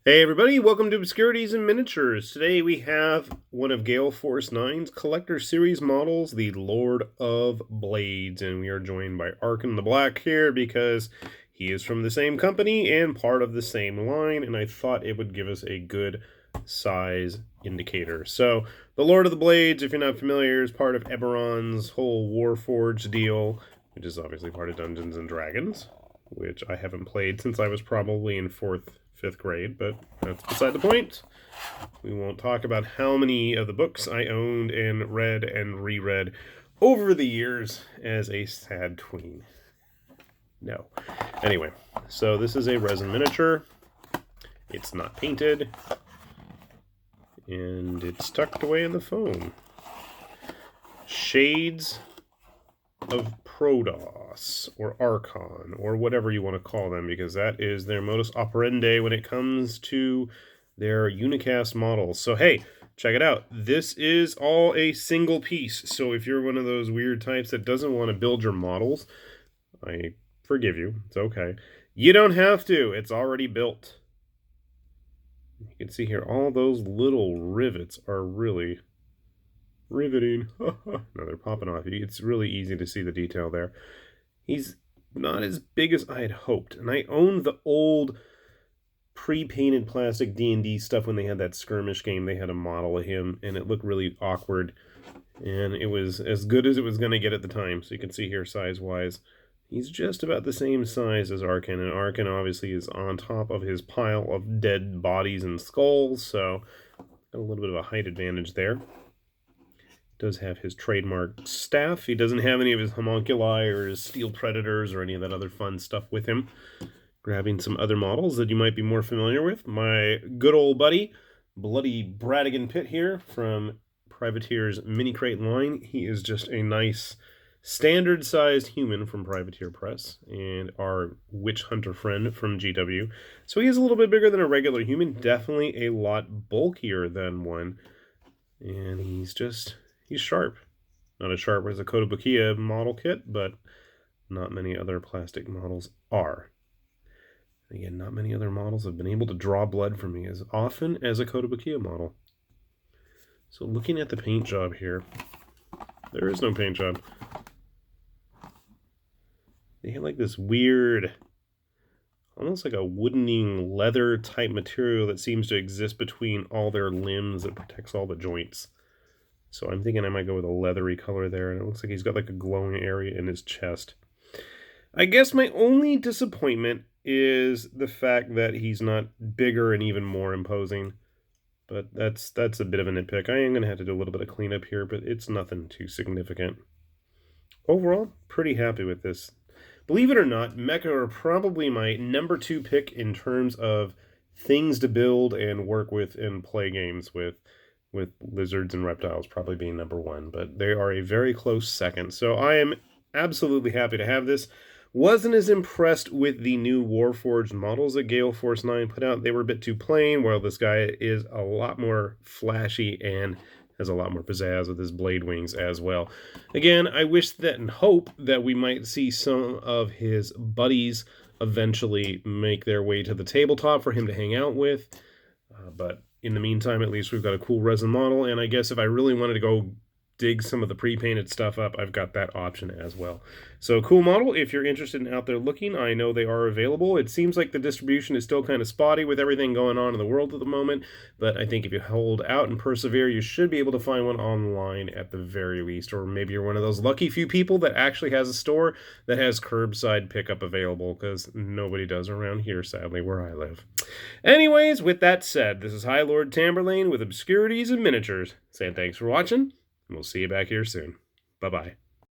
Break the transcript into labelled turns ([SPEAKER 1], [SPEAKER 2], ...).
[SPEAKER 1] Hey everybody, welcome to Obscurities and Miniatures. Today we have one of Gale Force 9's Collector Series models, the Lord of Blades, and we are joined by Arkin the Black here because he is from the same company and part of the same line, and I thought it would give us a good size indicator. So, the Lord of the Blades, if you're not familiar, is part of Eberron's whole Warforged deal, which is obviously part of Dungeons and Dragons, which I haven't played since I was probably in 5th grade, but that's beside the point. We won't talk about how many of the books I owned and read and reread over the years as a sad tween. No. Anyway, so this is a resin miniature. It's not painted, and it's tucked away in the foam. Shades of Protoss, or Archon, or whatever you want to call them, because that is their modus operandi when it comes to their unicast models. So hey, check it out. This is all a single piece, so if you're one of those weird types that doesn't want to build your models, I forgive you. It's okay. You don't have to. It's already built. You can see here, all those little rivets are really riveting. No, they're popping off. It's really easy to see the detail there. He's not as big as I had hoped. And I owned the old pre-painted plastic D&D stuff when they had that skirmish game. They had a model of him, and it looked really awkward. And it was as good as it was going to get at the time. So you can see here, size-wise, he's just about the same size as Arkin. And Arkin obviously is on top of his pile of dead bodies and skulls. So got a little bit of a height advantage there. Does have his trademark staff. He doesn't have any of his homunculi or his steel predators or any of that other fun stuff with him. Grabbing some other models that you might be more familiar with. My good old buddy, Bloody Bradigan Pitt here from Privateer's Mini Crate line. He is just a nice standard-sized human from Privateer Press and our witch hunter friend from GW. So he is a little bit bigger than a regular human. Definitely a lot bulkier than one. And he's sharp. Not as sharp as a Kotobukiya model kit, but not many other plastic models are. Again, not many other models have been able to draw blood from me as often as a Kotobukiya model. So looking at the paint job here, there is no paint job. They have like this weird, almost like a woodening leather type material that seems to exist between all their limbs that protects all the joints. So I'm thinking I might go with a leathery color there, and it looks like he's got like a glowing area in his chest. I guess my only disappointment is the fact that he's not bigger and even more imposing. But that's a bit of a nitpick. I am going to have to do a little bit of cleanup here, but it's nothing too significant. Overall, pretty happy with this. Believe it or not, mecha are probably my number 2 pick in terms of things to build and work with and play games with lizards and reptiles probably being number 1, but they are a very close second. So I am absolutely happy to have this. Wasn't as impressed with the new Warforged models that Gale Force 9 put out. They were a bit too plain, while this guy is a lot more flashy and has a lot more pizzazz with his blade wings as well. Again, I wish that and hope that we might see some of his buddies eventually make their way to the tabletop for him to hang out with, but in the meantime, at least we've got a cool resin model, and I guess if I really wanted to go dig some of the pre-painted stuff up, I've got that option as well. So cool model. If you're interested in out there looking, I know they are available. It seems like the distribution is still kind of spotty with everything going on in the world at the moment, but I think if you hold out and persevere, you should be able to find one online at the very least, or maybe you're one of those lucky few people that actually has a store that has curbside pickup available, because nobody does around here, sadly, where I live. Anyways, with that said, this is High Lord Tamberlane with Obscurities and Miniatures, saying thanks for watching, and we'll see you back here soon. Bye-bye.